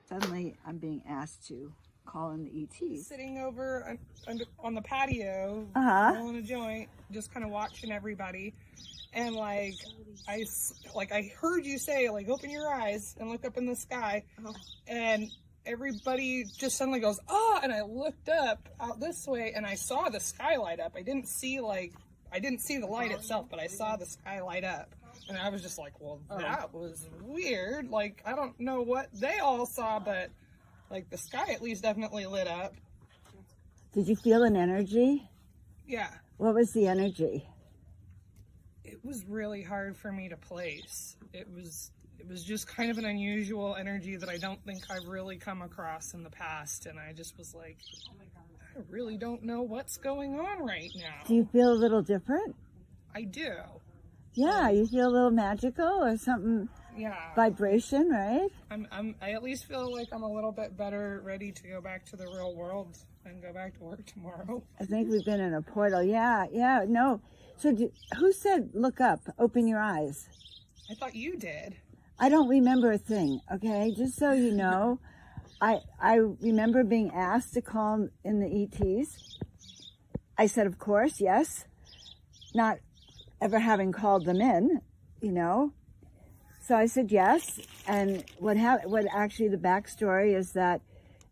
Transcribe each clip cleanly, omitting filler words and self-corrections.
Suddenly, I'm being asked to call in the ETs. Sitting over on the patio, rolling a joint, just kind of watching everybody. And like I heard you say, like, open your eyes and look up in the sky. And everybody just suddenly goes, oh, and I looked up out this way and I saw the sky light up. I didn't see the light itself, but I saw the sky light up. And I was just like, well, that was weird. Like, I don't know what they all saw, but like the sky at least definitely lit up. Did you feel an energy? Yeah. What was the energy? It was really hard for me to place. It was just kind of an unusual energy that I don't think I've really come across in the past. And I just was like, oh my God, I really don't know what's going on right now. Do you feel a little different? I do. Yeah, you feel a little magical or something. Yeah. Vibration, right? I at least feel like I'm a little bit better, ready to go back to the real world and go back to work tomorrow. I think we've been in a portal. Yeah, no. So who said, look up, open your eyes? I thought you did. I don't remember a thing, okay? Just so you know, I remember being asked to call in the ETs. I said, of course, yes. Not ever having called them in, you know. So I said yes. And what actually the backstory is that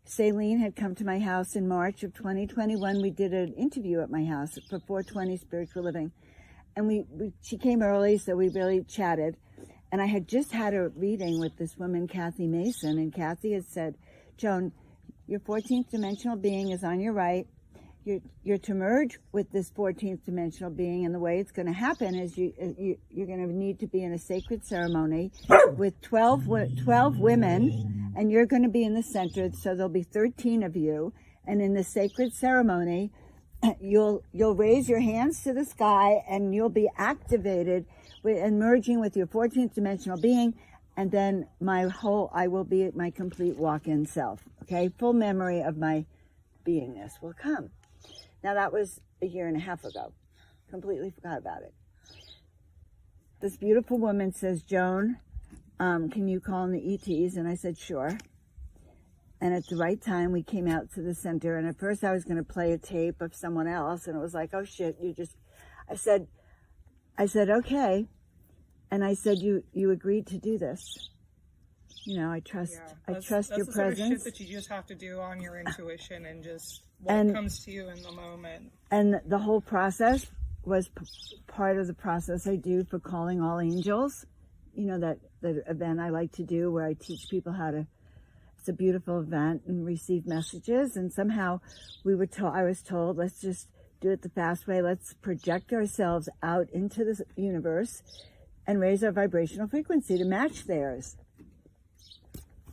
Saline had come to my house in March of 2021. We did an interview at my house for 420 Spiritual Living. And she came early, so we really chatted. And I had just had a reading with this woman, Kathy Mason. And Kathy had said, Joan, your 14th dimensional being is on your right. You're to merge with this 14th dimensional being, and the way it's going to happen is you're going to need to be in a sacred ceremony with 12 women, and you're going to be in the center, so there'll be 13 of you, and in the sacred ceremony, you'll raise your hands to the sky, and you'll be activated and merging with your 14th dimensional being, and then I will be my complete walk-in self, okay? Full memory of my beingness will come. Now, that was a year and a half ago. Completely forgot about it. This beautiful woman says, Joan, can you call in the ETs? And I said, sure. And at the right time, we came out to the center. And at first, I was going to play a tape of someone else. And it was like, oh, shit, I said, okay. And I said, you agreed to do this. You know, I trust your presence. That's the sort of shit that you just have to do on your intuition and just what comes to you in the moment. And the whole process was part of the process I do for calling all angels. You know, that event I like to do where I teach people how to, it's a beautiful event, and receive messages. And somehow I was told, let's just do it the fast way. Let's project ourselves out into the universe and raise our vibrational frequency to match theirs.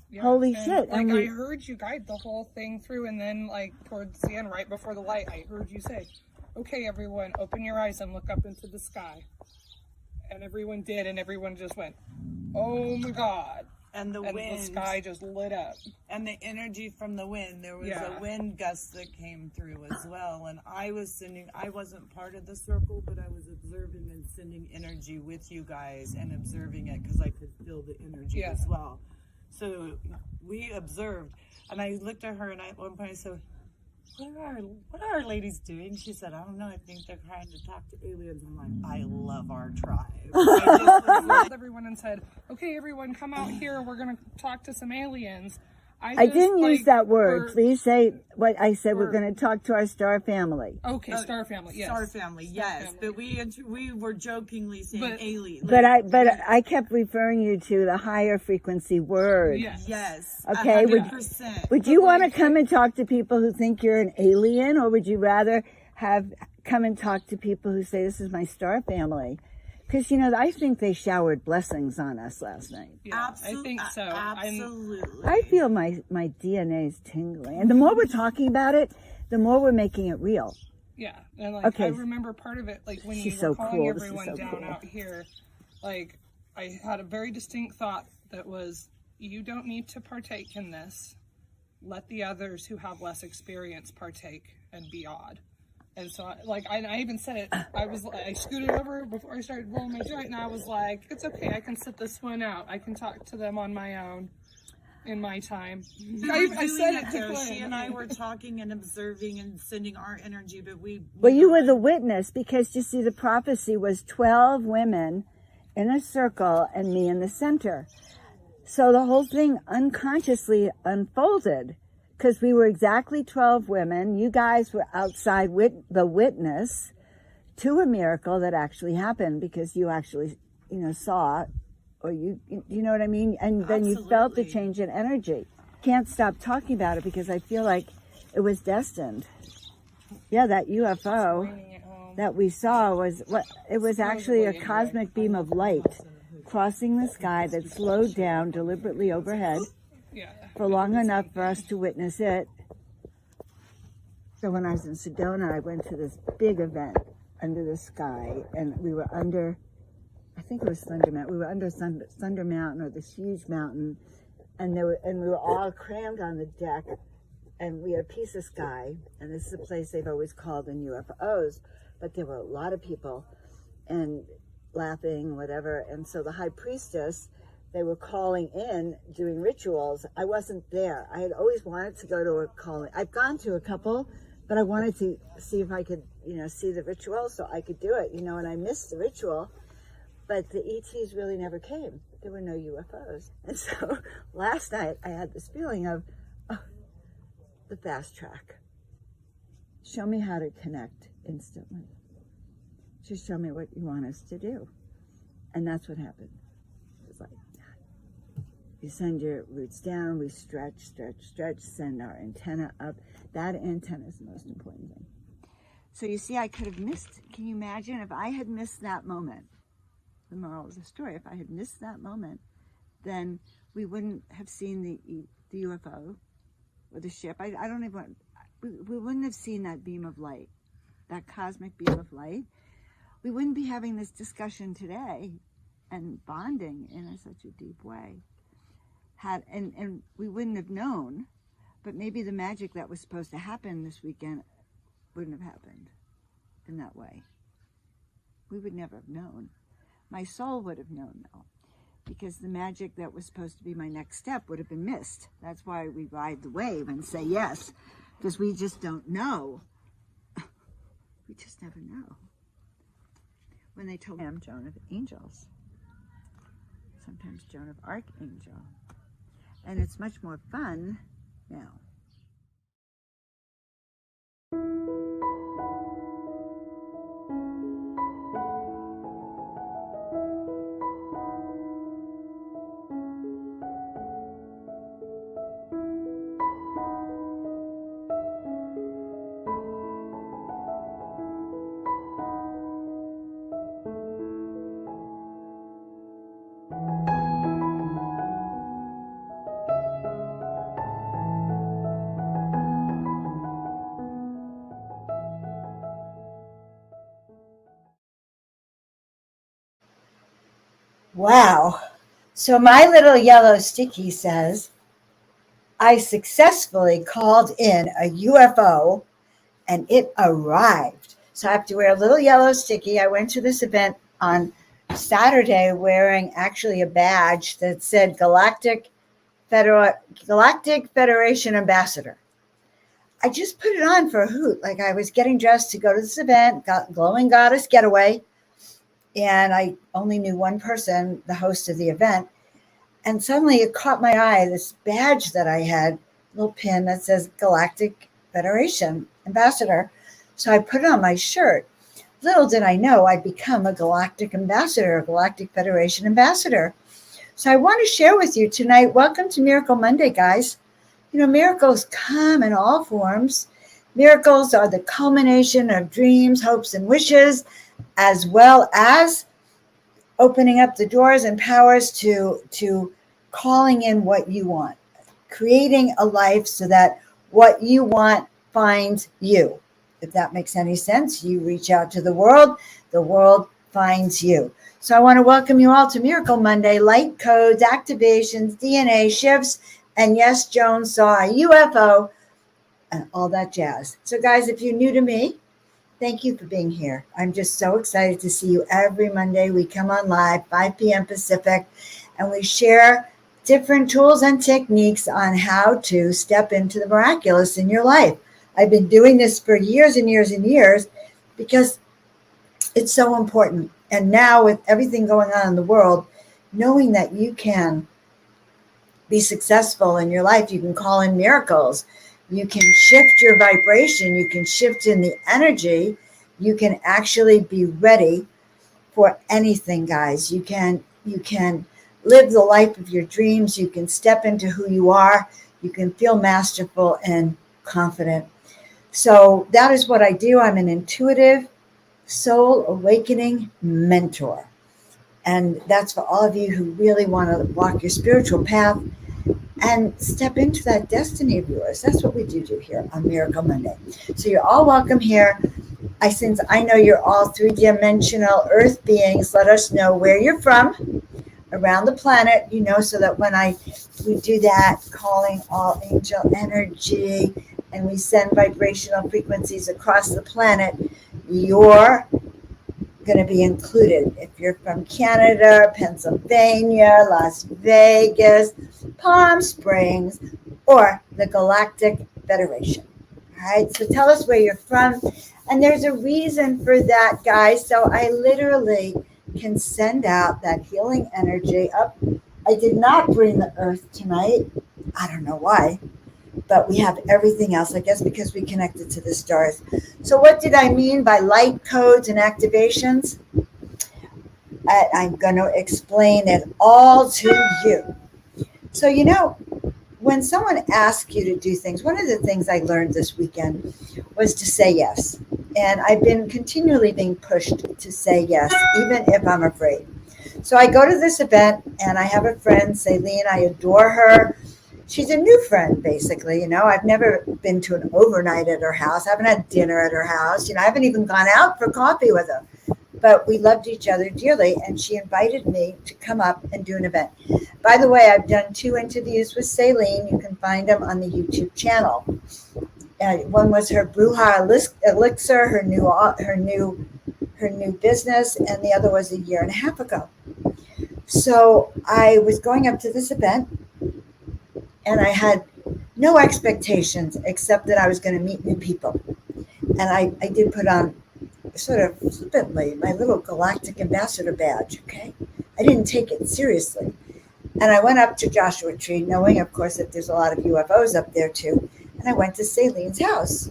Yeah, holy shit. Like, I heard you guide the whole thing through, and then like towards the end, right before the light, I heard you say, okay, everyone, open your eyes and look up into the sky. And everyone did, and everyone just went, oh my God. And the sky just lit up. And the energy from the wind. There was a wind gust that came through as well. And I wasn't part of the circle, but I was observing and sending energy with you guys and observing it because I could feel the energy as well. So we observed, and I looked at her, and at one point I said, what are our ladies doing? She said, I don't know, I think they're trying to talk to aliens. I'm like, I love our tribe. I just called everyone and said, okay, everyone, come out here, we're going to talk to some aliens. I didn't use that word. Please say what I said. We're going to talk to our star family. Okay, star family. Yes. Star family. Yes. But we were jokingly saying alien. But I kept referring you to the higher frequency word. Yes. Okay. 100%. Would you want to come and talk to people who think you're an alien, or would you rather come and talk to people who say this is my star family? Because, you know, I think they showered blessings on us last night. Yeah, I think so. Absolutely. I feel my DNA is tingling. And the more we're talking about it, the more we're making it real. Yeah. And, like, I remember part of it, like, when you were calling everyone down out here, like, I had a very distinct thought that was, you don't need to partake in this. Let the others who have less experience partake and be odd. And so, I even said it, I scooted over before I started rolling my joint, and I was like, it's okay, I can sit this one out. I can talk to them on my own. in my time. We I said it to though. Glenn. She and I were talking and observing and sending our energy, but well, you were the witness, because you see, the prophecy was 12 women in a circle and me in the center. So the whole thing unconsciously unfolded, because we were exactly 12 women. You guys were outside with the witness to a miracle that actually happened, because you actually, saw, or you know what I mean? And then you felt the change in energy. Can't stop talking about it because I feel like it was destined. Yeah, that UFO that we saw was actually a cosmic beam of light crossing the sky that slowed down deliberately overhead for long enough for us to witness it. So when I was in Sedona, I went to this big event under the sky, and we were under, I think it was Thunder Mountain. We were under Thunder Mountain, or this huge mountain, and we were all crammed on the deck, and we had a piece of sky, and this is a place they've always called in UFOs, but there were a lot of people, and laughing, whatever, and so the high priestess, they were calling in, doing rituals. I wasn't there. I had always wanted to go to a calling. I've gone to a couple, but I wanted to see if I could, see the ritual so I could do it, and I missed the ritual. But the ETs really never came. There were no UFOs. And so last night I had this feeling of, the fast track. Show me how to connect instantly. Just show me what you want us to do. And that's what happened. It's like, you send your roots down, we stretch, send our antenna up. That antenna is the most important thing. So you see, I could have missed, can you imagine if I had missed that moment? The moral of the story, if I had missed that moment, then we wouldn't have seen the UFO or the ship. I don't even, we wouldn't have seen that beam of light, that cosmic beam of light. We wouldn't be having this discussion today and bonding in such a deep way. And we wouldn't have known, but maybe the magic that was supposed to happen this weekend wouldn't have happened in that way. We would never have known. My soul would have known, though, because the magic that was supposed to be my next step would have been missed. That's why we ride the wave and say yes, because we just don't know. We just never know. When they told me I'm Joan of Angels, sometimes Joan of Archangel, and it's much more fun now. Wow. So my little yellow sticky says, I successfully called in a UFO and it arrived. So I have to wear a little yellow sticky. I went to this event on Saturday wearing actually a badge that said Galactic Federation Ambassador. I just put it on for a hoot. Like I was getting dressed to go to this event, Glowing Goddess Getaway. And I only knew one person, the host of the event. And suddenly it caught my eye, this badge that I had, a little pin that says Galactic Federation Ambassador. So I put it on my shirt. Little did I know I'd become a Galactic Ambassador, a Galactic Federation Ambassador. So I want to share with you tonight, welcome to Miracle Monday, guys. Miracles come in all forms. Miracles are the culmination of dreams, hopes, and wishes, as well as opening up the doors and powers to calling in what you want, creating a life so that what you want finds you. If that makes any sense, you reach out to the world finds you. So I want to welcome you all to Miracle Monday, light codes, activations, DNA shifts, and yes, Joan saw a UFO and all that jazz. So guys, if you're new to me, thank you for being here. I'm just so excited to see you every Monday. We come on live, 5 p.m. Pacific, and we share different tools and techniques on how to step into the miraculous in your life. I've been doing this for years and years and years because it's so important. And now with everything going on in the world, knowing that you can be successful in your life, you can call in miracles, you can shift your vibration, you can shift in the energy, you can actually be ready for anything, guys. You can live the life of your dreams, you can step into who you are, you can feel masterful and confident. So that is what I do. I'm an intuitive soul awakening mentor. And that's for all of you who really want to walk your spiritual path and step into that destiny of yours. That's what we do here on Miracle Monday. So you're all welcome here. Since I know you're all three-dimensional earth beings, let us know where you're from around the planet, so that when we do that, calling all angel energy, and we send vibrational frequencies across the planet, you're going to be included. If you're from Canada, Pennsylvania, Las Vegas, Palm Springs, or the Galactic Federation. All right, so tell us where you're from. And there's a reason for that, guys. So I literally can send out that healing energy up. I did not bring the earth tonight. I don't know why. But we have everything else, I guess, because we connected to the stars. So what did I mean by light codes and activations? I'm going to explain it all to you. So, when someone asks you to do things, one of the things I learned this weekend was to say yes. And I've been continually being pushed to say yes, even if I'm afraid. So I go to this event, and I have a friend, Celine. I adore her. She's a new friend, basically. I've never been to an overnight at her house. I haven't had dinner at her house. I haven't even gone out for coffee with her. But we loved each other dearly, and she invited me to come up and do an event. By the way, I've done 2 interviews with Celine. You can find them on the YouTube channel. One was her Bruja Elixir, her new business, and the other was a year and a half ago. So I was going up to this event, and I had no expectations except that I was going to meet new people. And I did put on, sort of flippantly, my little galactic ambassador badge, okay? I didn't take it seriously. And I went up to Joshua Tree, knowing, of course, that there's a lot of UFOs up there, too. And I went to Celine's house.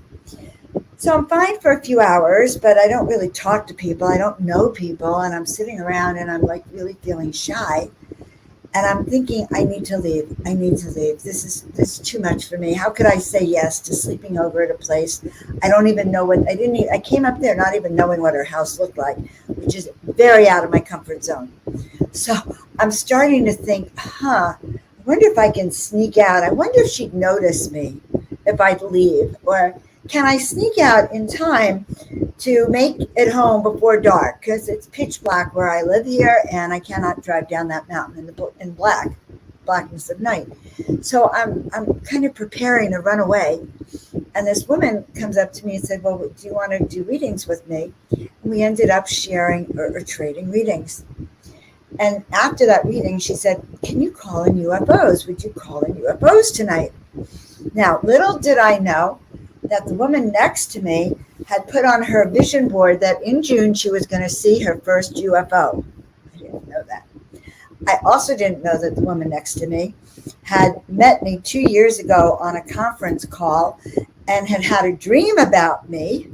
So I'm fine for a few hours, but I don't really talk to people. I don't know people. And I'm sitting around, and I'm, really feeling shy. And I'm thinking, I need to leave. This is too much for me. How could I say yes to sleeping over at a place? I don't even know I came up there not even knowing what her house looked like, which is very out of my comfort zone. So I'm starting to think, I wonder if I can sneak out. I wonder if she'd notice me if I'd leave. Or can I sneak out in time to make it home before dark? Because it's pitch black where I live here, and I cannot drive down that mountain in blackness of night. So I'm kind of preparing to run away. And this woman comes up to me and said, well, do you want to do readings with me? And we ended up sharing or trading readings. And after that reading, she said, can you call in UFOs? Would you call in UFOs tonight? Now, little did I know that the woman next to me had put on her vision board that in June she was going to see her first UFO. I didn't know that. I also didn't know that the woman next to me had met me 2 years ago on a conference call and had a dream about me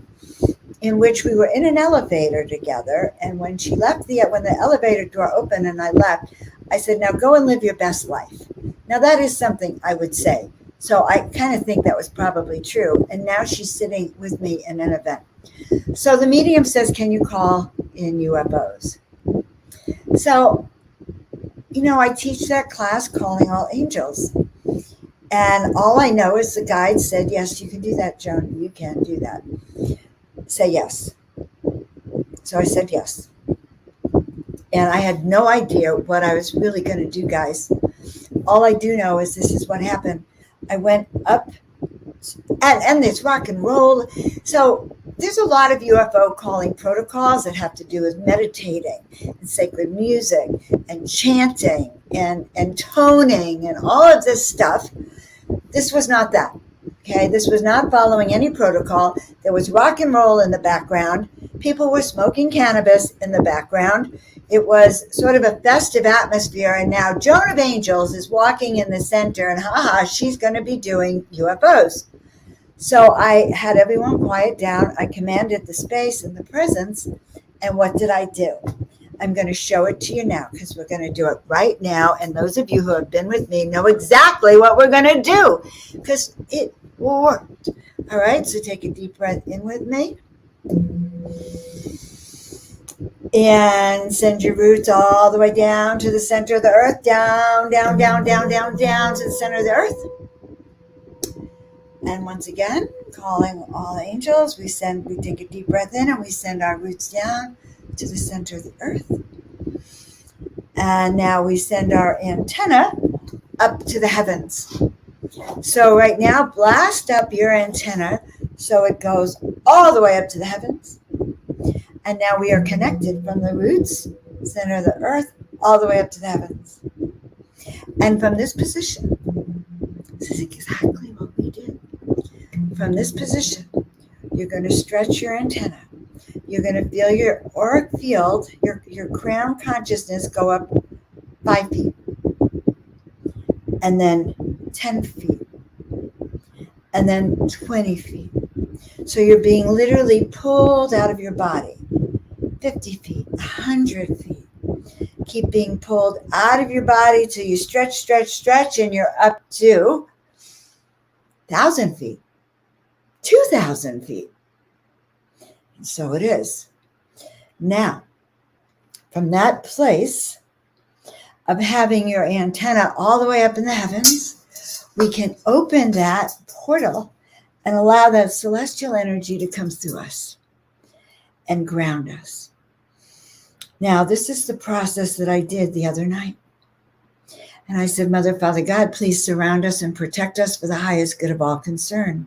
in which we were in an elevator together. And when the elevator door opened and I left, I said, now go and live your best life. Now that is something I would say. So I kind of think that was probably true. And now she's sitting with me in an event. So the medium says, can you call in UFOs? So, I teach that class, Calling All Angels. And all I know is the guide said, yes, you can do that, Joan. You can do that. Say yes. So I said yes. And I had no idea what I was really going to do, guys. All I do know is this is what happened. I went up, and there's rock and roll. So there's a lot of UFO calling protocols that have to do with meditating and sacred music and chanting and toning and all of this stuff. This was not that. Okay, this was not following any protocol. There was rock and roll in the background. People were smoking cannabis in the background. It was sort of a festive atmosphere. And now Joan of Angels is walking in the center, and she's going to be doing UFOs. So I had everyone quiet down. I commanded the space and the presence. And what did I do? I'm going to show it to you now, because we're going to do it right now. And those of you who have been with me know exactly what we're going to do, because it worked. All right, so take a deep breath in with me. And send your roots all the way down to the center of the earth, down, down, down, down, down, down to the center of the earth. And once again, calling all angels, we take a deep breath in, and we send our roots down to the center of the earth. And now we send our antenna up to the heavens. So right now, blast up your antenna so it goes all the way up to the heavens. And now we are connected from the roots, center of the earth, all the way up to the heavens. And from this position, this is exactly what we did. From this position, you're going to stretch your antenna. You're going to feel your auric field, your crown consciousness go up 5 feet. And then 10 feet. And then 20 feet. So you're being literally pulled out of your body. 50 feet, 100 feet. Keep being pulled out of your body till you stretch, stretch, stretch, and you're up to 1,000 feet, 2,000 feet. And so it is. Now, from that place of having your antenna all the way up in the heavens, we can open that portal and allow that celestial energy to come through us and ground us. Now, this is the process that I did the other night. And I said, Mother, Father God, please surround us and protect us for the highest good of all concerned.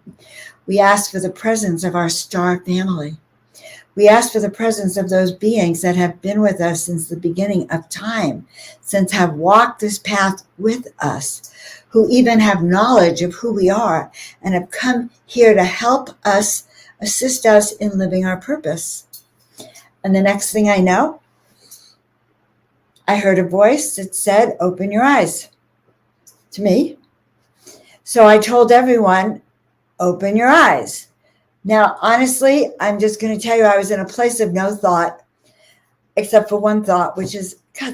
We ask for the presence of our star family. We ask for the presence of those beings that have been with us since the beginning of time, since have walked this path with us, who even have knowledge of who we are and have come here to help us, assist us in living our purpose. And the next thing I know, I heard a voice that said, open your eyes, to me. So I told everyone, open your eyes. Now, honestly, I'm just going to tell you, I was in a place of no thought, except for one thought, which is, God,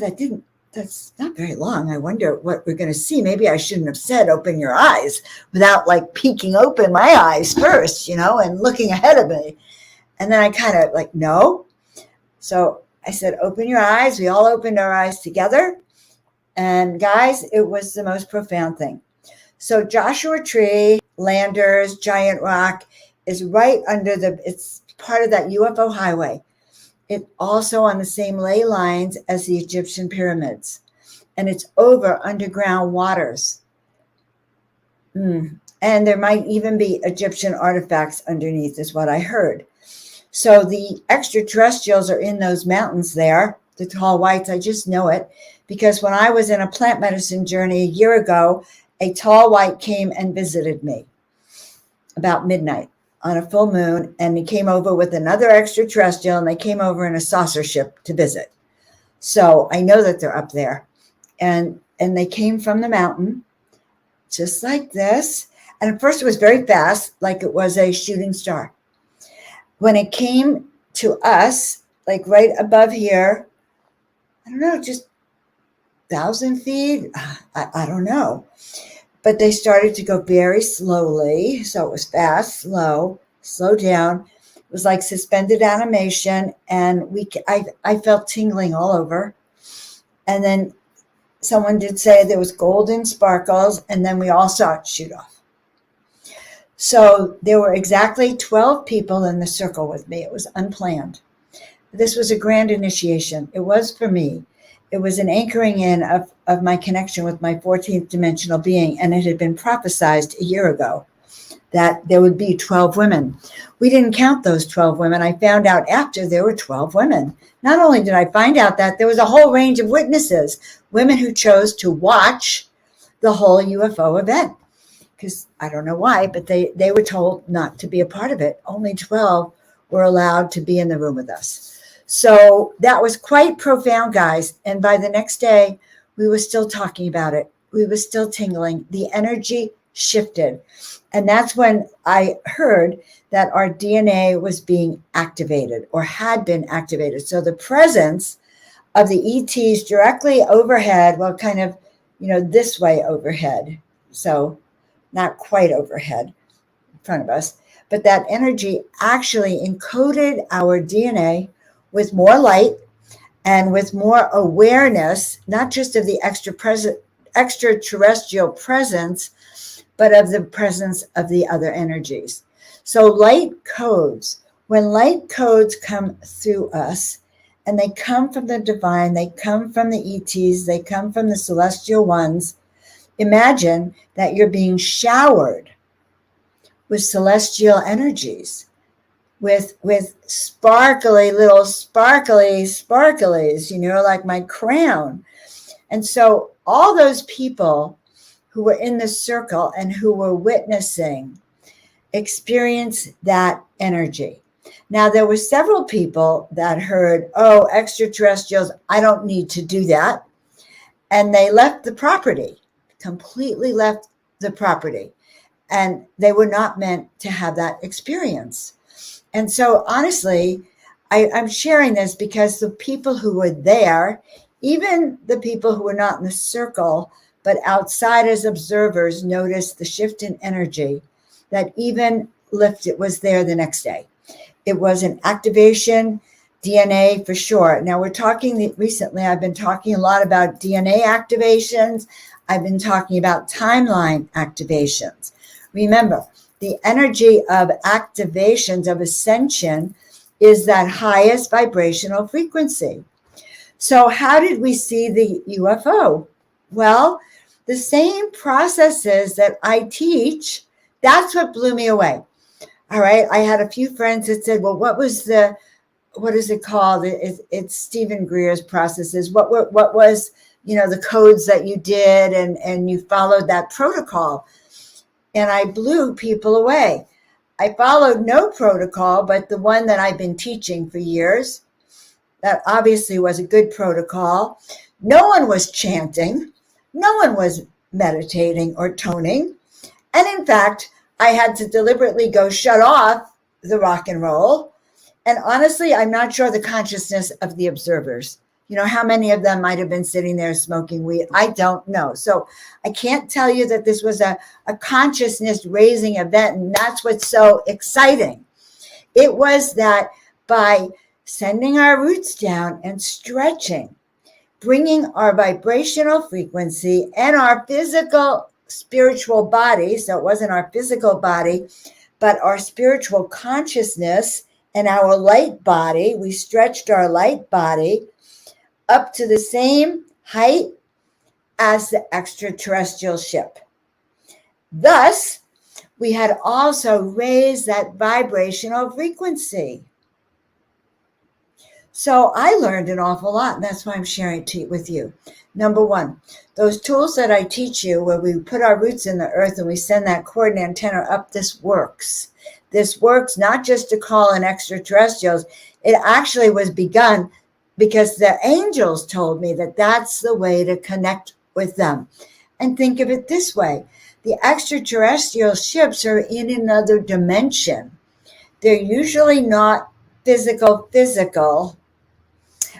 that's not very long. I wonder what we're going to see. Maybe I shouldn't have said, open your eyes, without like peeking open my eyes first, and looking ahead of me. And then I kind of like, no. So I said, open your eyes. We all opened our eyes together. And guys, it was the most profound thing. So Joshua Tree, Landers, Giant Rock is right under it's part of that UFO highway. It's also on the same ley lines as the Egyptian pyramids. And it's over underground waters. And there might even be Egyptian artifacts underneath, is what I heard. So the extraterrestrials are in those mountains there, the tall whites. I just know it because when I was in a plant medicine journey a year ago, a tall white came and visited me about midnight on a full moon, and he came over with another extraterrestrial, and they came over in a saucer ship to visit. So I know that they're up there, and they came from the mountain just like this. And at first it was very fast, like it was a shooting star. When it came to us, like right above here, I don't know, just 1,000 feet, I don't know. But they started to go very slowly. So it was fast, slow down. It was like suspended animation. And I felt tingling all over. And then someone did say there was golden sparkles. And then we all saw it shoot off. So there were exactly 12 people in the circle with me. It was unplanned. This was a grand initiation. It was for me. It was an anchoring in of my connection with my 14th dimensional being, and it had been prophesized a year ago that there would be 12 women. We didn't count those 12 women. I found out after there were 12 women. Not only did I find out that, there was a whole range of witnesses, women who chose to watch the whole UFO event. Because I don't know why, but they were told not to be a part of it. Only 12 were allowed to be in the room with us. So that was quite profound, guys. And by the next day, we were still talking about it. We were still tingling. The energy shifted. And that's when I heard that our DNA was being activated or had been activated. So the presence of the ETs directly overhead, well, kind of, this way overhead. So not quite overhead in front of us, but that energy actually encoded our DNA with more light and with more awareness, not just of the extraterrestrial presence, but of the presence of the other energies. So light codes, when light codes come through us, and they come from the divine, they come from the ETs, they come from the celestial ones, imagine that you're being showered with celestial energies, with sparkly little sparklies, like my crown. And so all those people who were in the circle and who were witnessing experienced that energy. Now, there were several people that heard, oh, extraterrestrials, I don't need to do that. And they left the property, completely left the property. And they were not meant to have that experience. And so, honestly, I'm sharing this because the people who were there, even the people who were not in the circle, but outside as observers, noticed the shift in energy that even lifted was there the next day. It was an activation, DNA for sure. Now we're talking recently, I've been talking a lot about DNA activations. I've been talking about timeline activations. Remember, the energy of activations of ascension is that highest vibrational frequency. So how did we see the UFO? Well, the same processes that I teach, that's what blew me away. All right. I had a few friends that said, well, what is it called? It's Stephen Greer's processes. What was, the codes that you did and you followed that protocol? And I blew people away. I followed no protocol, but the one that I've been teaching for years, that obviously was a good protocol. No one was chanting. No one was meditating or toning. And in fact, I had to deliberately go shut off the rock and roll. And honestly, I'm not sure the consciousness of the observers. How many of them might have been sitting there smoking weed? I don't know. So I can't tell you that this was a consciousness raising event. And that's what's so exciting. It was that by sending our roots down and stretching, bringing our vibrational frequency and our physical spiritual body, so it wasn't our physical body, but our spiritual consciousness and our light body, we stretched our light body up to the same height as the extraterrestrial ship. Thus, we had also raised that vibrational frequency. So I learned an awful lot, and that's why I'm sharing it with you. Number one, those tools that I teach you where we put our roots in the earth and we send that cord and antenna up, this works. This works not just to call in extraterrestrials. It actually was begun because the angels told me that that's the way to connect with them. And think of it this way. The extraterrestrial ships are in another dimension. They're usually not physical,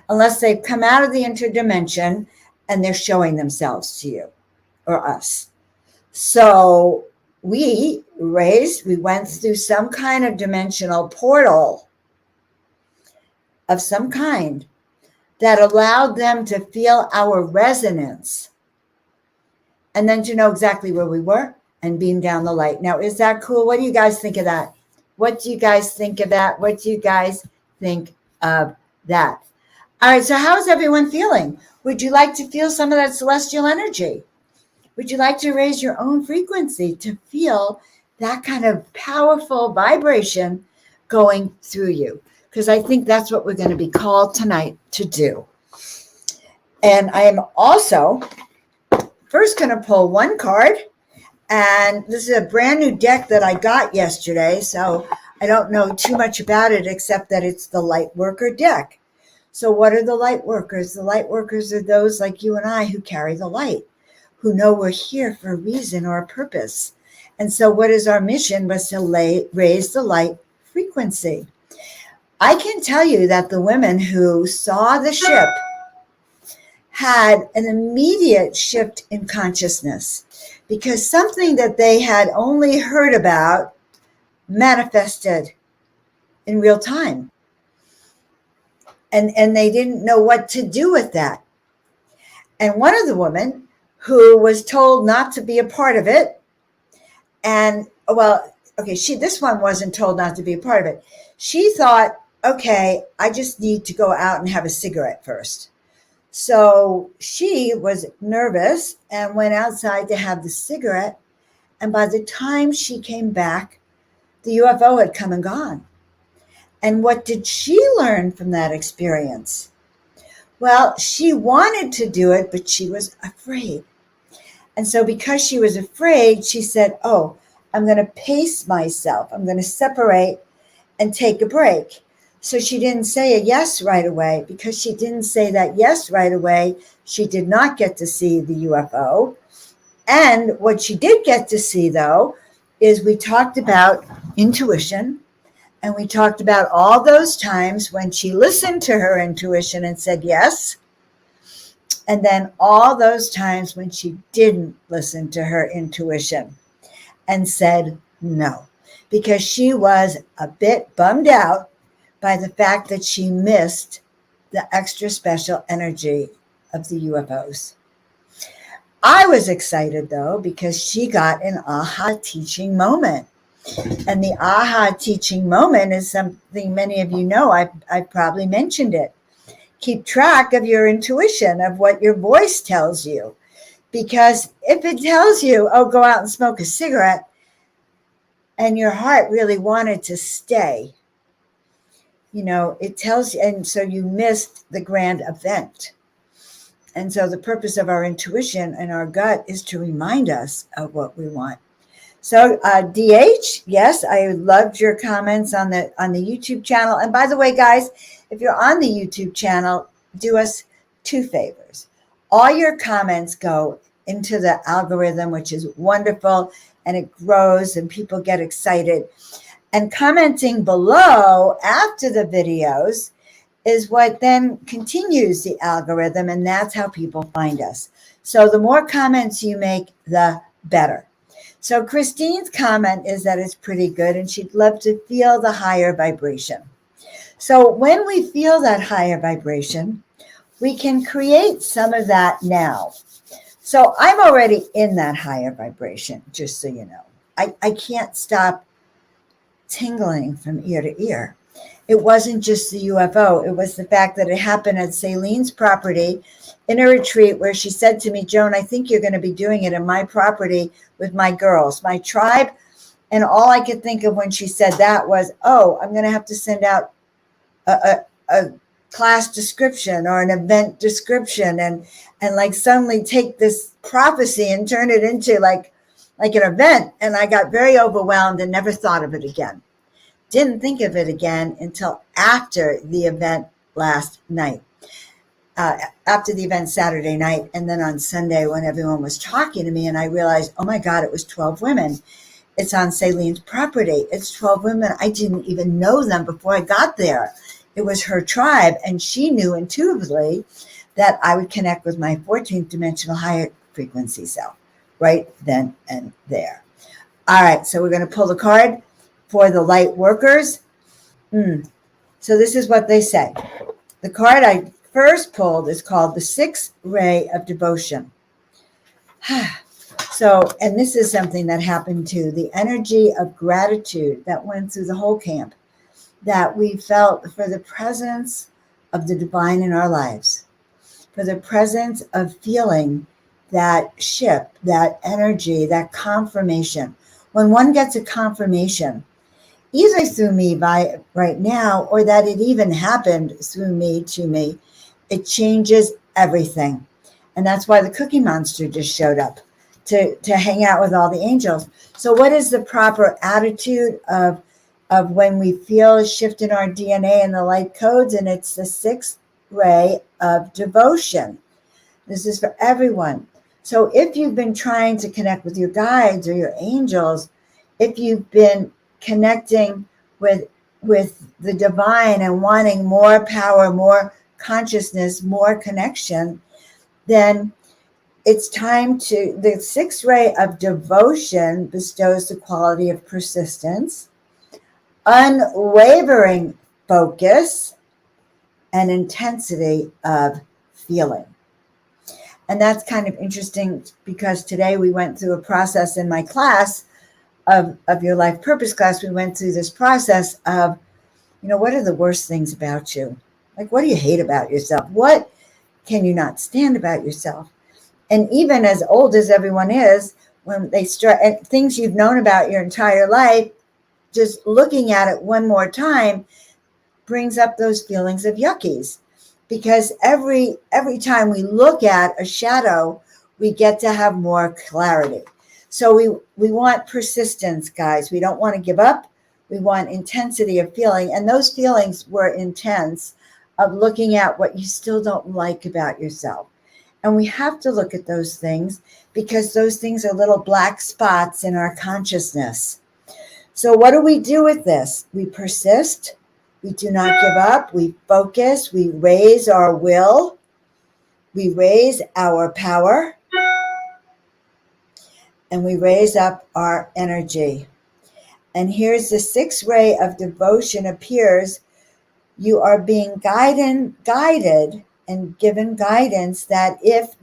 unless they've come out of the interdimension and they're showing themselves to you or us. So we went through some kind of dimensional portal of some kind that allowed them to feel our resonance and then to know exactly where we were and beam down the light. Now, is that cool? What do you guys think of that? What do you guys think of that? What do you guys think of that? All right, so how's everyone feeling? Would you like to feel some of that celestial energy? Would you like to raise your own frequency to feel that kind of powerful vibration going through you, because I think that's what we're going to be called tonight to do. And I am also first going to pull one card, and this is a brand new deck that I got yesterday, so I don't know too much about it except that it's the light worker deck. So what are the light workers? The light workers are those like you and I who carry the light, who know we're here for a reason or a purpose. And so what is our mission was to raise the light frequency. I can tell you that the women who saw the ship had an immediate shift in consciousness, because something that they had only heard about manifested in real time. And they didn't know what to do with that. And one of the women who was told not to be a part of it, and this one wasn't told not to be a part of it. She thought, okay, I just need to go out and have a cigarette first. So she was nervous and went outside to have the cigarette. And by the time she came back, the UFO had come and gone. And what did she learn from that experience? Well, she wanted to do it, but she was afraid. And so because she was afraid, she said, oh, I'm going to pace myself. I'm going to separate and take a break. So she didn't say a yes right away. Because she didn't say that yes right away, she did not get to see the UFO. And what she did get to see, though, is we talked about intuition. And we talked about all those times when she listened to her intuition and said yes. And then all those times when she didn't listen to her intuition and said no, because she was a bit bummed out by the fact that she missed the extra special energy of the UFOs. I was excited, though, because she got an aha teaching moment. And the aha teaching moment is something many of you know. I've probably mentioned it. Keep track of your intuition, of what your voice tells you. Because if it tells you, oh, go out and smoke a cigarette, and your heart really wanted to stay, it tells you, and so you missed the grand event. And so the purpose of our intuition and our gut is to remind us of what we want. So DH, yes, I loved your comments on the YouTube channel. And by the way, guys, if you're on the YouTube channel, do us two favors. All your comments go into the algorithm, which is wonderful, and it grows and people get excited. And commenting below after the videos is what then continues the algorithm, and that's how people find us. So the more comments you make, the better. So Christine's comment is that it's pretty good, and she'd love to feel the higher vibration. So when we feel that higher vibration, we can create some of that now. So I'm already in that higher vibration, just so you know. I can't stop tingling from ear to ear. It wasn't just the UFO. It was the fact that it happened at Celine's property in a retreat where she said to me, Joan, I think you're going to be doing it in my property with my girls, my tribe. And all I could think of when she said that was, oh, I'm going to have to send out a class description or an event description and like suddenly take this prophecy and turn it into like an event. And I got very overwhelmed and never thought of it again. Didn't think of it again until after the event last night, after the event Saturday night. And then on Sunday when everyone was talking to me and I realized, oh my God, it was 12 women. It's on Celine's property. It's 12 women. I didn't even know them before I got there. It was her tribe. And she knew intuitively that I would connect with my 14th dimensional higher frequency self right then and there. All right. So we're going to pull the card for the light workers. So this is what they say. The card I first pulled is called the Sixth Ray of Devotion. So, and this is something that happened too, the energy of gratitude that went through the whole camp, that we felt for the presence of the divine in our lives, for the presence of feeling that ship, that energy, that confirmation. when one gets a confirmation, either through me by right now or that it even happened through me to me, it changes everything. And that's why the Cookie Monster just showed up to hang out with all the angels. So what is the proper attitude of when we feel a shift in our DNA and the light codes? And it's the sixth ray of devotion. This is for everyone. So if you've been trying to connect with your guides or your angels, if you've been connecting with the divine and wanting more power, more consciousness, more connection, then it's time to, the sixth ray of devotion bestows the quality of persistence, unwavering focus, and intensity of feeling. And that's kind of interesting because today we went through a process in my class of your life purpose class. We went through this process of, what are the worst things about you? Like, what do you hate about yourself? What can you not stand about yourself? And even as old as everyone is, when they start, and things you've known about your entire life, just looking at it one more time brings up those feelings of yuckies. Because every time we look at a shadow, we get to have more clarity. So we want persistence, guys. We don't want to give up. We want intensity of feeling. And those feelings were intense of looking at what you still don't like about yourself. And we have to look at those things because those things are little black spots in our consciousness. So what do we do with this? We persist. We do not give up. We focus. We raise our will. We raise our power. And we raise up our energy. And here's the sixth ray of devotion appears. You are being guided and given guidance that if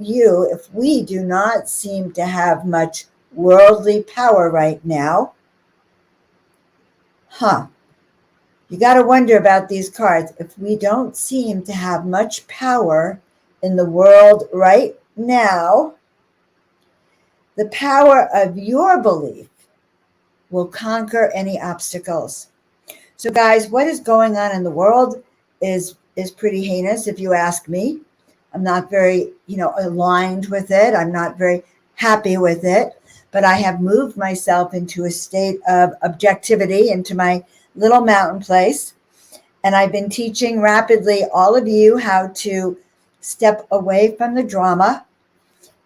we do not seem to have much worldly power right now, you got to wonder about these cards. If we don't seem to have much power in the world right now, the power of your belief will conquer any obstacles. So guys, what is going on in the world is pretty heinous, if you ask me. I'm not very, aligned with it. I'm not very happy with it, but I have moved myself into a state of objectivity, into my little mountain place. And I've been teaching rapidly all of you how to step away from the drama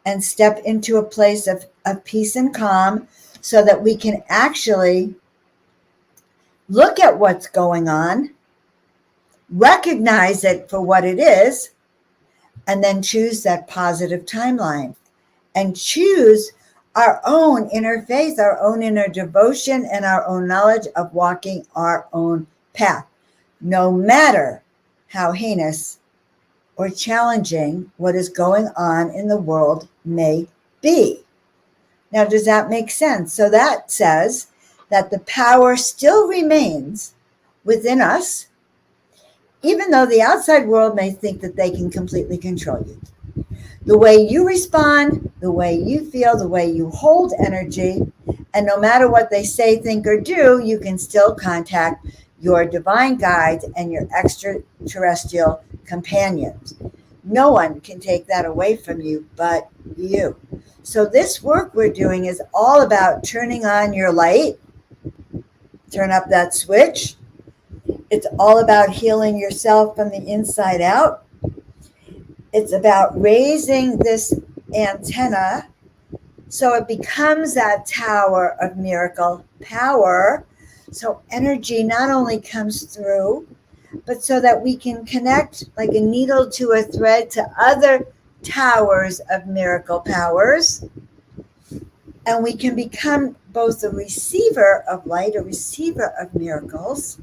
and step into a place of peace and calm so that we can actually look at what's going on, recognize it for what it is, and then choose that positive timeline and choose our own inner faith, our own inner devotion, and our own knowledge of walking our own path, no matter how heinous or challenging what is going on in the world may be. Now, does that make sense? So that says that the power still remains within us, even though the outside world may think that they can completely control you. The way you respond, the way you feel, the way you hold energy, and no matter what they say, think, or do, you can still contact your divine guides and your extraterrestrial companions. No one can take that away from you but you. So this work we're doing is all about turning on your light, turn up that switch. It's all about healing yourself from the inside out. It's about raising this antenna so it becomes that tower of miracle power. So energy not only comes through, but so that we can connect like a needle to a thread to other towers of miracle powers. And we can become both a receiver of light, a receiver of miracles.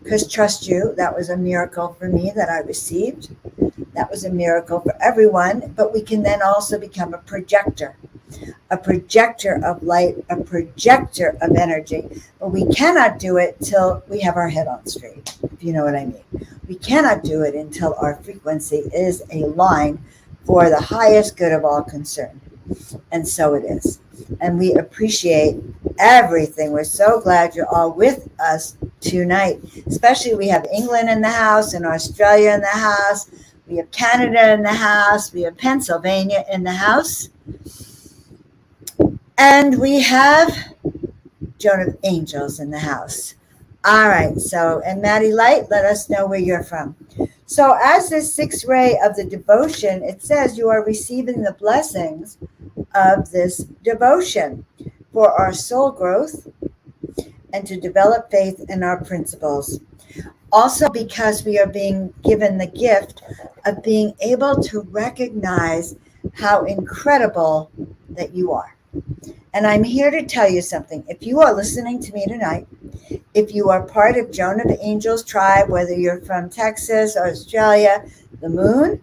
Because trust you, that was a miracle for me that I received. That was a miracle for everyone. But we can then also become a projector of light, a projector of energy. But we cannot do it till we have our head on straight, if you know what I mean. We cannot do it until our frequency is a line for the highest good of all concerned. And so it is. And we appreciate everything. We're so glad you're all with us tonight. Especially we have England in the house and Australia in the house. We have Canada in the house. We have Pennsylvania in the house. And we have Joan of Angels in the house. All right. So, and Maddie Light, let us know where you're from. So as this sixth ray of the devotion, it says you are receiving the blessings of this devotion for our soul growth and to develop faith in our principles. Also, because we are being given the gift of being able to recognize how incredible that you are. And I'm here to tell you something. If you are listening to me tonight, if you are part of Joan of Angels tribe, whether you're from Texas, Australia, the moon,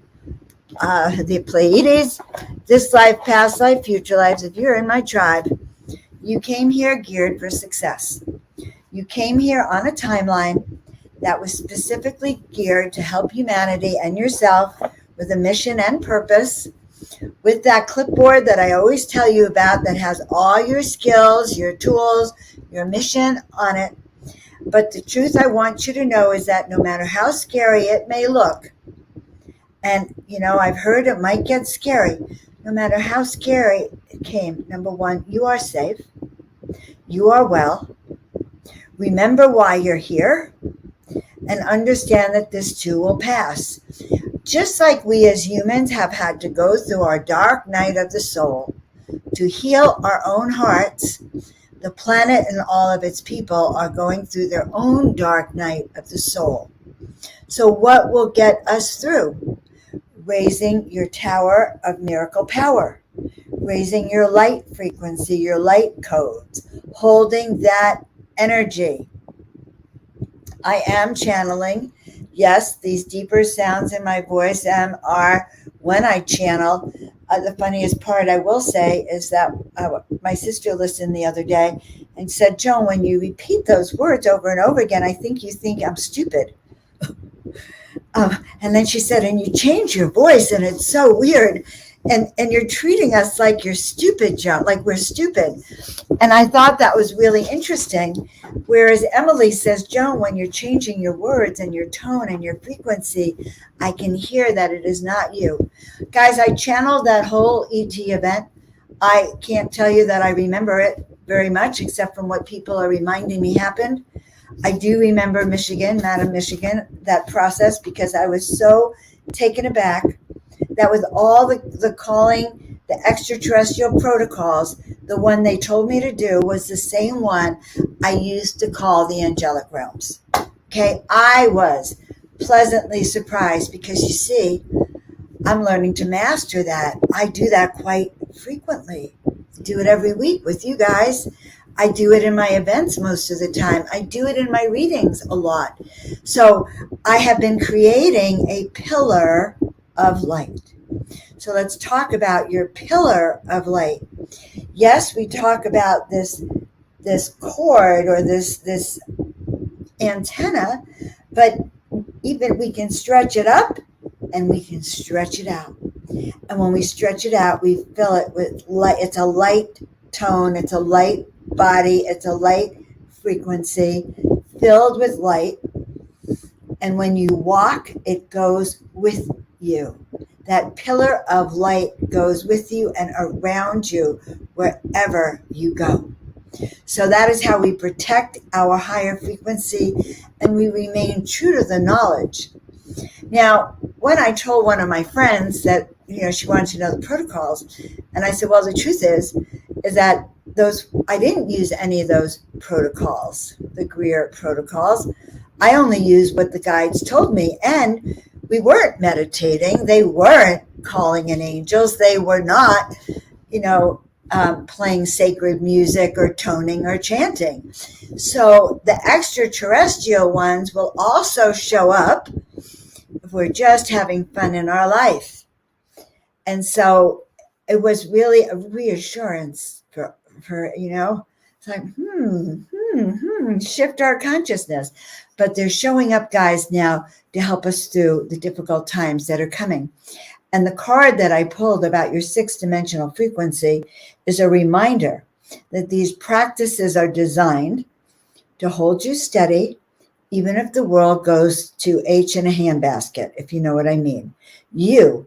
the Pleiades, this life, past life, future lives, if you're in my tribe, you came here geared for success. You came here on a timeline that was specifically geared to help humanity and yourself with a mission and purpose, with that clipboard that I always tell you about that has all your skills, your tools, your mission on it. But the truth I want you to know is that no matter how scary it may look, and, you know, I've heard it might get scary. No matter how scary it came, number one, you are safe. You are well. Remember why you're here and understand that this too will pass. Just like we as humans have had to go through our dark night of the soul to heal our own hearts, the planet and all of its people are going through their own dark night of the soul. So what will get us through? Raising your tower of miracle power, raising your light frequency, your light codes, holding that energy. I am channeling. Yes, these deeper sounds in my voice are when I channel. The funniest part I will say is that my sister listened the other day and said, Joan, when you repeat those words over and over again, I think you think I'm stupid. And then she said, and you change your voice and it's so weird. And you're treating us like you're stupid, Joan, like we're stupid. And I thought that was really interesting. Whereas Emily says, Joan, when you're changing your words and your tone and your frequency, I can hear that it is not you. Guys, I channeled that whole ET event. I can't tell you that I remember it very much, except from what people are reminding me happened. I do remember Michigan, Madam Michigan, that process, because I was so taken aback that with all the calling, the extraterrestrial protocols, the one they told me to do was the same one I used to call the angelic realms. Okay, I was pleasantly surprised because you see, I'm learning to master that. I do that quite frequently. I do it every week with you guys. I do it in my events most of the time. I do it in my readings a lot. So I have been creating a pillar of light. So let's talk about your pillar of light. Yes, we talk about this cord or this antenna, but even we can stretch it up and we can stretch it out. And when we stretch it out, we fill it with light. It's a light tone. It's a light body. It's a light frequency filled with light. And when you walk, it goes with you. That pillar of light goes with you and around you wherever you go. So that is how we protect our higher frequency and we remain true to the knowledge. Now, when I told one of my friends that, she wanted to know the protocols, and I said, well, the truth is that I didn't use any of those protocols, the Greer protocols. I only used what the guides told me. And we weren't meditating. They weren't calling in angels. They were not, playing sacred music or toning or chanting. So the extraterrestrial ones will also show up if we're just having fun in our life. And so it was really a reassurance for it's like, shift our consciousness. But they're showing up, guys, now to help us through the difficult times that are coming. And the card that I pulled about your 6-dimensional frequency is a reminder that these practices are designed to hold you steady, even if the world goes to H in a handbasket, if you know what I mean. You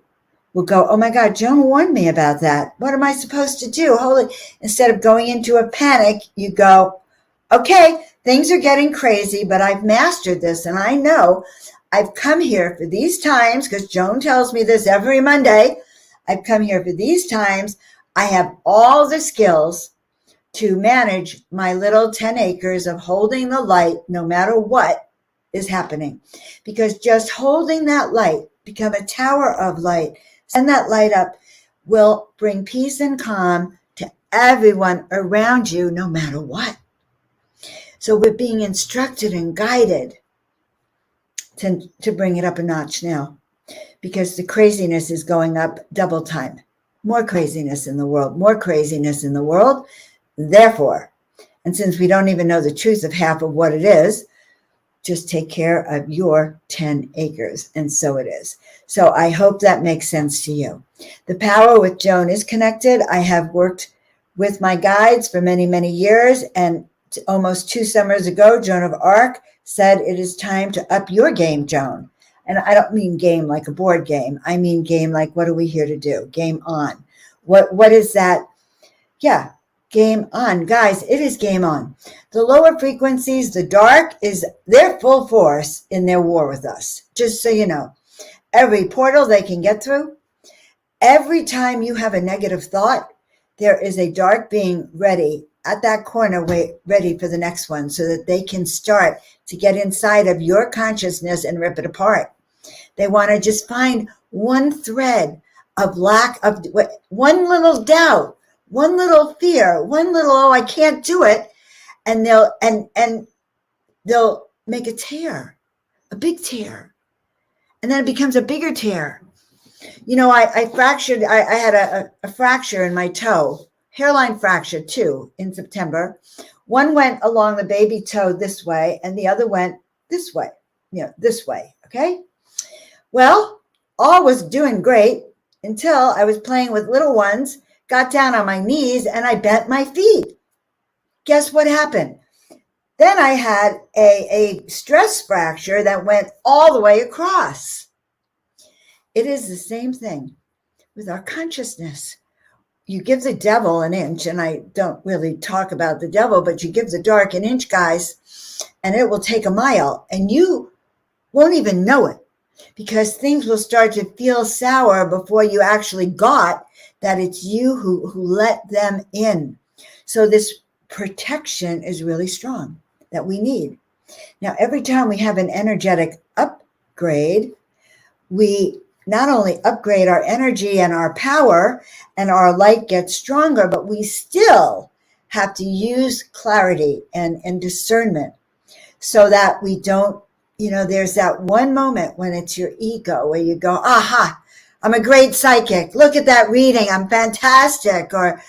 will go, oh my God, Joan warned me about that. What am I supposed to do? Holy, instead of going into a panic, you go, okay, things are getting crazy, but I've mastered this. And I know I've come here for these times, because Joan tells me this every Monday. I've come here for these times. I have all the skills to manage my little 10 acres of holding the light no matter what is happening. Because just holding that light, become a tower of light, send that light up, will bring peace and calm to everyone around you no matter what. So we're being instructed and guided to bring it up a notch now, because the craziness is going up double time. More craziness in the world, more craziness in the world. Therefore, and since we don't even know the truth of half of what it is, just take care of your 10 acres. And so it is. So I hope that makes sense to you. The power with Joan is connected. I have worked with my guides for many, many years. And almost 2 summers ago, Joan of Arc said, it is time to up your game, Joan. And I don't mean game like a board game. I mean game like, what are we here to do? Game on. What is that? Yeah. Game on. Guys, it is game on. The lower frequencies, the dark, they're full force in their war with us. Just so you know. Every portal they can get through, every time you have a negative thought, there is a dark being ready at that corner, ready for the next one, so that they can start to get inside of your consciousness and rip it apart. They want to just find one thread of lack of, one little doubt, one little fear, one little, oh, I can't do it. And they'll make a tear, a big tear. And then it becomes a bigger tear. You know, I fractured, I had a fracture in my toe, hairline fracture too, in September. One went along the baby toe this way, and the other went this way, this way, okay? Well, all was doing great until I was playing with little ones, got down on my knees, and I bent my feet. Guess what happened? Then I had a stress fracture that went all the way across. It is the same thing with our consciousness. You give the devil an inch, and I don't really talk about the devil, but you give the dark an inch, guys, and it will take a mile, and you won't even know it, because things will start to feel sour before you actually got that it's you who let them in. So this protection is really strong that we need. Now, every time we have an energetic upgrade, we not only upgrade our energy and our power, and our light gets stronger, but we still have to use clarity and discernment so that we don't, there's that one moment when it's your ego where you go, aha, I'm a great psychic. Look at that reading. I'm fantastic. Or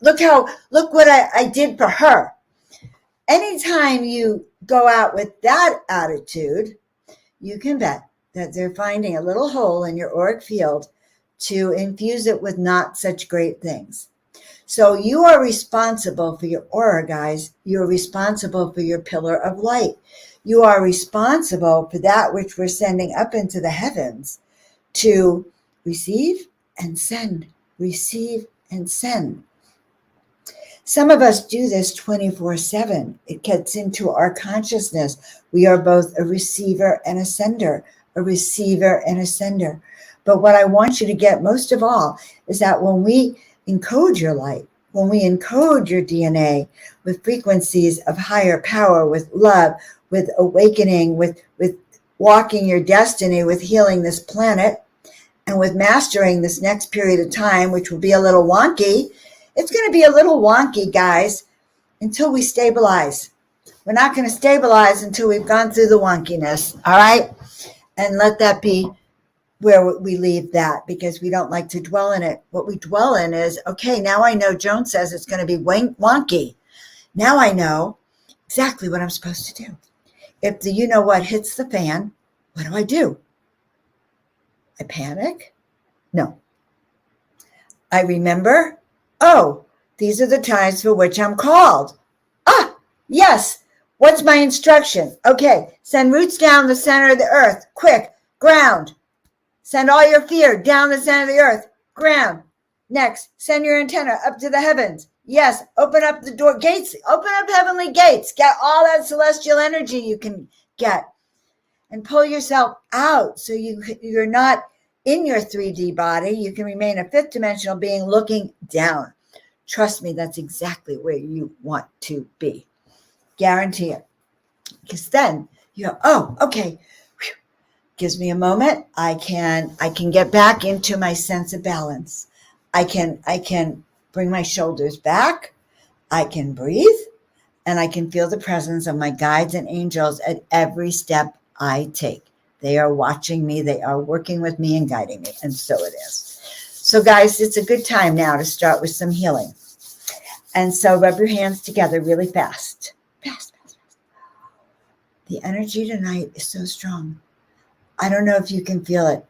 look what I did for her. Anytime you go out with that attitude, you can bet that they're finding a little hole in your auric field to infuse it with not such great things. So you are responsible for your aura, guys. You're responsible for your pillar of light. You are responsible for that which we're sending up into the heavens to receive and send, receive and send. Some of us do this 24/7. It gets into our consciousness. We are both a receiver and a sender, a receiver and a sender. But what I want you to get most of all is that when we encode your light, when we encode your DNA with frequencies of higher power, with love, with awakening, with walking your destiny, with healing this planet, and with mastering this next period of time, which will be a little wonky. It's going to be a little wonky, guys, until we stabilize. We're not going to stabilize until we've gone through the wonkiness, all right? And let that be where we leave that, because we don't like to dwell in it. What we dwell in is, okay, now I know Joan says it's going to be wonky. Now I know exactly what I'm supposed to do. If the you-know-what hits the fan, what do? I panic? No. I remember, oh, these are the times for which I'm called. Ah, yes. What's my instruction? Okay, send roots down the center of the earth. Quick, ground. Send all your fear down the center of the earth. Ground. Next, send your antenna up to the heavens. Yes, open up the door gates. Open up heavenly gates. Get all that celestial energy you can get. And pull yourself out so you're not in your 3D body. You can remain a fifth dimensional being looking down. Trust me, that's exactly where you want to be. Guarantee it. Because then you go, oh, okay. Whew. Gives me a moment. I can get back into my sense of balance. I can bring my shoulders back. I can breathe, and I can feel the presence of my guides and angels at every step I take. They are watching me. They are working with me and guiding me. And so it is. So guys, it's a good time now to start with some healing. And so rub your hands together really fast. Fast, fast, fast. The energy tonight is so strong. I don't know if you can feel it.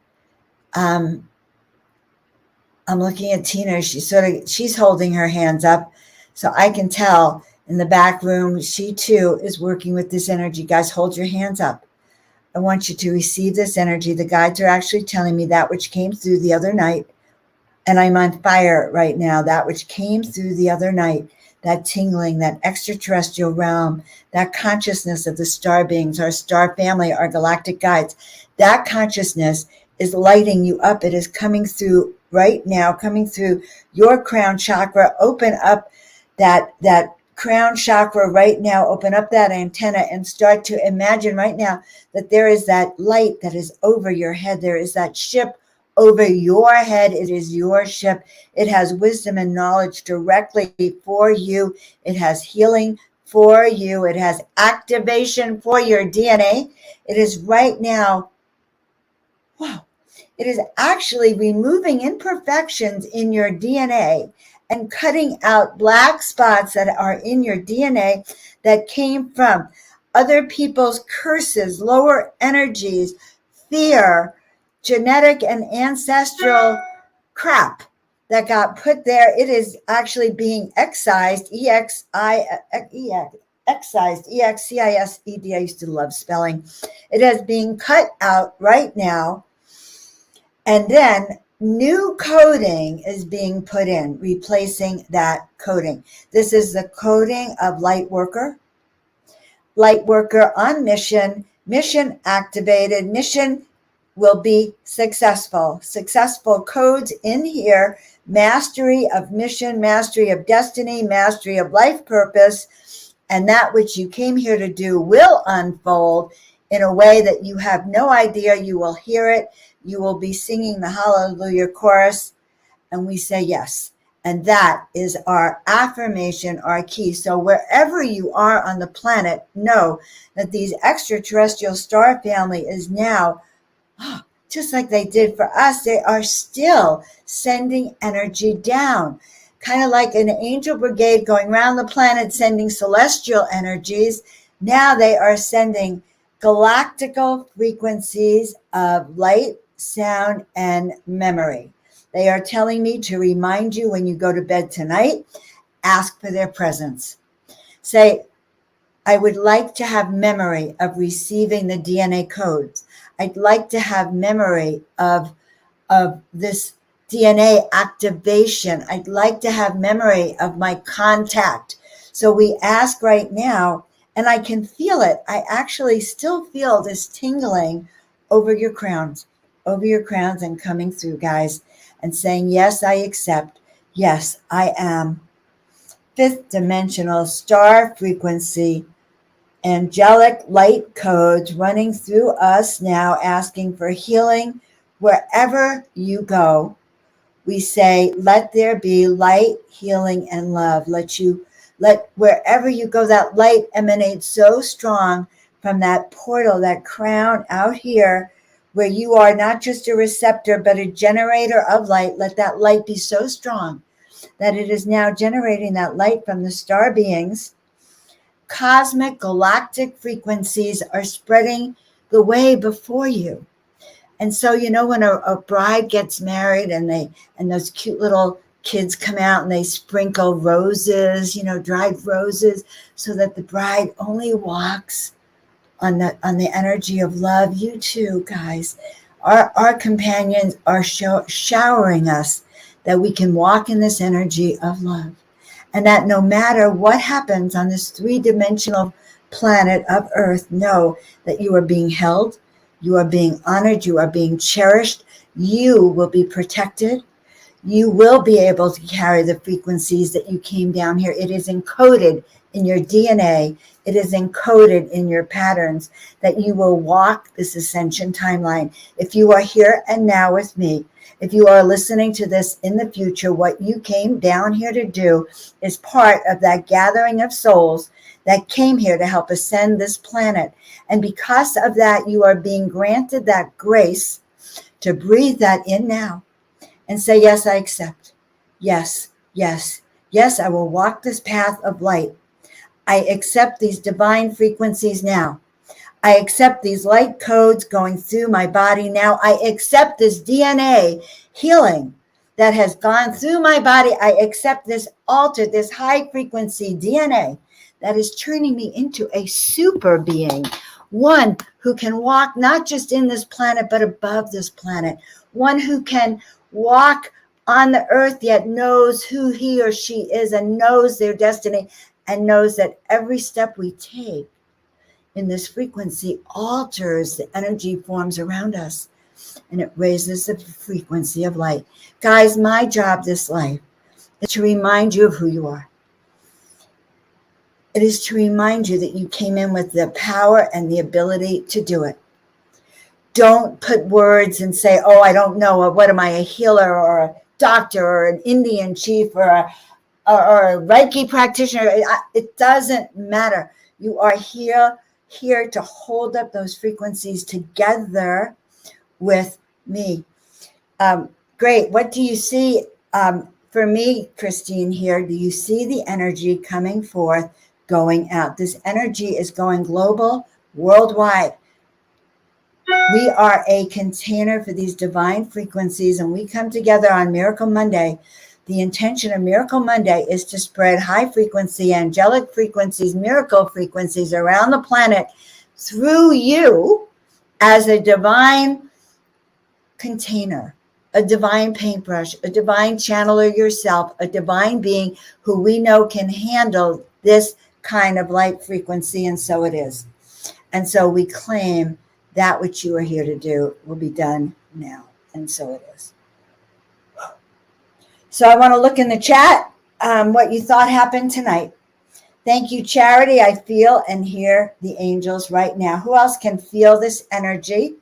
I'm looking at Tina. She's holding her hands up. So I can tell in the back room, she too is working with this energy. Guys, hold your hands up. I want you to receive this energy. The guides are actually telling me that which came through the other night. And I'm on fire right now. That which came through the other night, that tingling, that extraterrestrial realm, that consciousness of the star beings, our star family, our galactic guides, that consciousness is lighting you up. It is coming through right now, coming through your crown chakra. Open up that crown chakra right now. Open up that antenna and start to imagine right now that there is that light that is over your head. There is that ship over your head. It is your ship. It has wisdom and knowledge directly for you. It has healing for you. It has activation for your DNA. It is right now, wow, it is actually removing imperfections in your DNA and cutting out black spots that are in your DNA that came from other people's curses, lower energies, fear, genetic and ancestral crap that got put there. It is actually being excised, excised, E-X-C-I-S-E-D. I used to love spelling. It is being cut out right now. And then new coding is being put in, replacing that coding. This is the coding of light worker on mission, mission activated, mission will be successful. Successful codes in here, mastery of mission, mastery of destiny, mastery of life purpose, and that which you came here to do will unfold in a way that you have no idea. You will hear it. You will be singing the Hallelujah chorus, and we say yes. And that is our affirmation, our key. So wherever you are on the planet, know that these extraterrestrial star family is now, just like they did for us, they are still sending energy down. Kind of like an angel brigade going around the planet sending celestial energies. Now they are sending galactical frequencies of light, sound, and memory. They are telling me to remind you when you go to bed tonight, ask for their presence. Say, I would like to have memory of receiving the DNA codes. I'd like to have memory of this DNA activation. I'd like to have memory of my contact. So we ask right now, and I can feel it. I actually still feel this tingling over your crowns and coming through, guys, and saying, yes, I accept. Yes, I am. Fifth dimensional star frequency, angelic light codes running through us now, asking for healing wherever you go. We say, let there be light, healing, and love. Let wherever you go, that light emanates so strong from that portal, that crown out here, where you are not just a receptor, but a generator of light. Let that light be so strong that it is now generating that light from the star beings. Cosmic galactic frequencies are spreading the way before you. And so, when a bride gets married and those cute little kids come out and they sprinkle roses, dried roses, so that the bride only walks on the energy of love. You too, guys. Our companions are showering us that we can walk in this energy of love. And that no matter what happens on this 3-dimensional planet of Earth, know that you are being held, you are being honored, you are being cherished, you will be protected, you will be able to carry the frequencies that you came down here. It is encoded in your DNA. It is encoded in your patterns that you will walk this ascension timeline. If you are here and now with me, if you are listening to this in the future, what you came down here to do is part of that gathering of souls that came here to help ascend this planet. And because of that, you are being granted that grace to breathe that in now and say, yes, I accept. Yes, yes, yes, I will walk this path of light. I accept these divine frequencies now. I accept these light codes going through my body now. I accept this DNA healing that has gone through my body. I accept this altered, this high frequency DNA that is turning me into a super being, one who can walk not just in this planet, but above this planet, one who can walk on the earth yet knows who he or she is and knows their destiny and knows that every step we take in this frequency alters the energy forms around us, and it raises the frequency of light. Guys, my job this life is to remind you of who you are. It is to remind you that you came in with the power and the ability to do it. Don't put words and say, oh, I don't know, or what am I, a healer or a doctor or an Indian chief or a Reiki practitioner. It doesn't matter. You are here to hold up those frequencies together with me. Great. What do you see? For me, Christine here, do you see the energy coming forth, going out? This energy is going global, worldwide. We are a container for these divine frequencies, and we come together on Miracle Monday. The intention of Miracle Monday is to spread high frequency, angelic frequencies, miracle frequencies around the planet through you as a divine container, a divine paintbrush, a divine channeler yourself, a divine being who we know can handle this kind of light frequency, and so it is. And so we claim that which you are here to do will be done now, and so it is. So I want to look in the chat what you thought happened tonight. Thank you, Charity. I feel and hear the angels right now. Who else can feel this energy?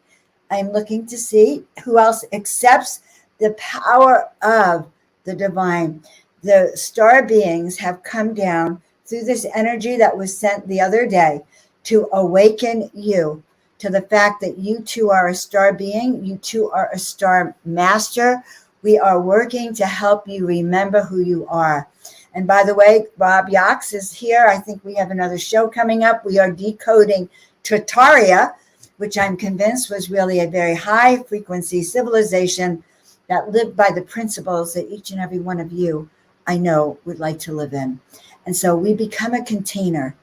I'm looking to see who else accepts the power of the divine. The star beings have come down through this energy that was sent the other day to awaken you to the fact that you too are a star being. You too are a star master. We are working to help you remember who you are. And by the way, Bob Yox is here. I think we have another show coming up. We are decoding Tartaria, which I'm convinced was really a very high frequency civilization that lived by the principles that each and every one of you, I know, would like to live in. And so we become a container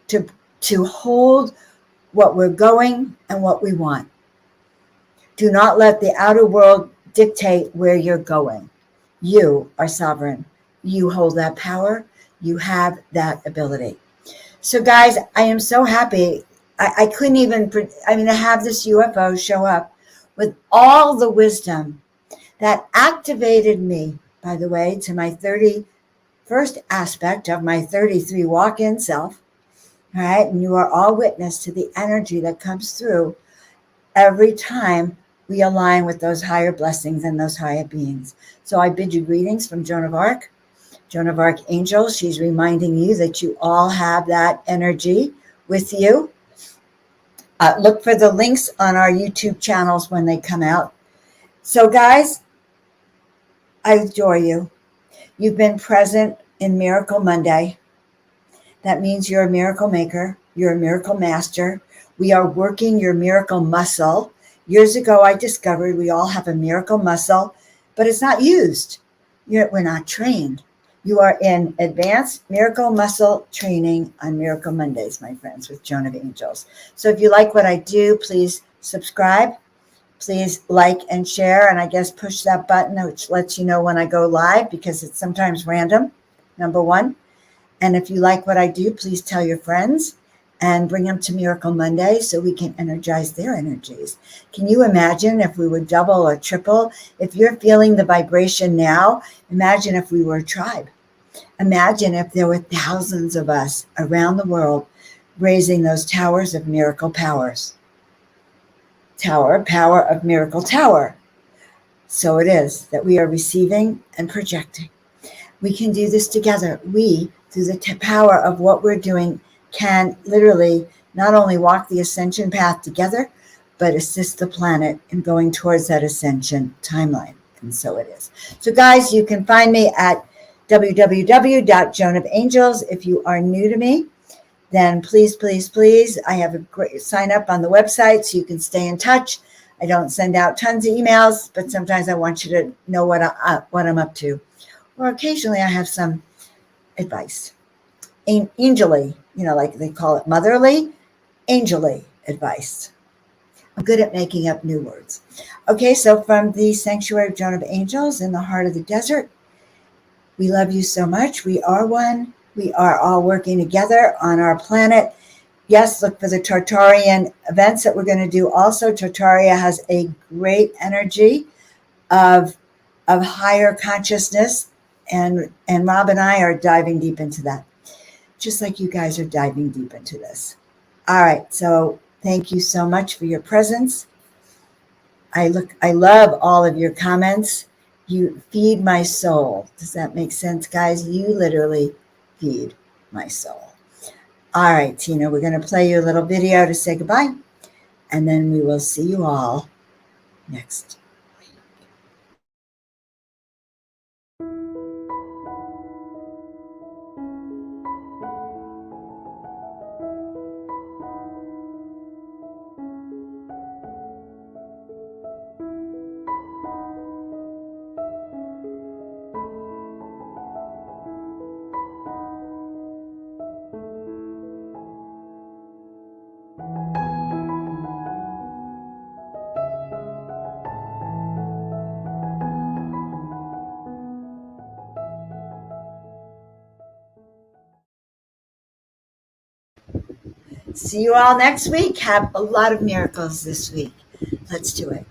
to hold what we're going and what we want. Do not let the outer world dictate where you're going. You are sovereign. You hold that power. You have that ability. So guys, I am so happy. I couldn't even, to have this UFO show up with all the wisdom that activated me, by the way, to my 31st aspect of my 33 walk-in self. All right. And you are all witness to the energy that comes through every time we align with those higher blessings and those higher beings. So I bid you greetings from Joan of Arc, Joan of Angels. She's reminding you that you all have that energy with you. Look for the links on our YouTube channels when they come out. So guys, I adore you. You've been present in Miracle Monday. That means you're a miracle maker. You're a miracle master. We are working your miracle muscle. Years ago, I discovered we all have a miracle muscle, but it's not used. We're not trained. You are in advanced miracle muscle training on Miracle Mondays, my friends, with Joan of Angels. So if you like what I do, please subscribe. Please like and share, and I guess push that button which lets you know when I go live, because it's sometimes random, number one. And if you like what I do, please tell your friends and bring them to Miracle Monday so we can energize their energies. Can you imagine if we would double or triple? If you're feeling the vibration now, imagine if we were a tribe. Imagine if there were thousands of us around the world raising those towers of miracle powers. Power of miracle tower. So it is that we are receiving and projecting. We can do this together. We, through the power of what we're doing, can literally not only walk the ascension path together, but assist the planet in going towards that ascension timeline. And so it is. So guys, you can find me at www.joanofangels. If you are new to me, then please, please, please, I have a great sign up on the website so you can stay in touch. I don't send out tons of emails, but sometimes I want you to know what I'm up to. Or occasionally I have some advice. Angelly, like they call it motherly, angelly advice. I'm good at making up new words. Okay, so from the Sanctuary of Joan of Angels in the heart of the desert, we love you so much. We are one. We are all working together on our planet. Yes, look for the Tartarian events that we're going to do. Also, Tartaria has a great energy of higher consciousness, and Rob and I are diving deep into that, just like you guys are diving deep into this. All right, so thank you so much for your presence. I love all of your comments. You feed my soul. Does that make sense, guys? You literally feed my soul. All right, Tina, we're going to play you a little video to say goodbye, and then we will see you all next week. See you all next week. Have a lot of miracles this week. Let's do it.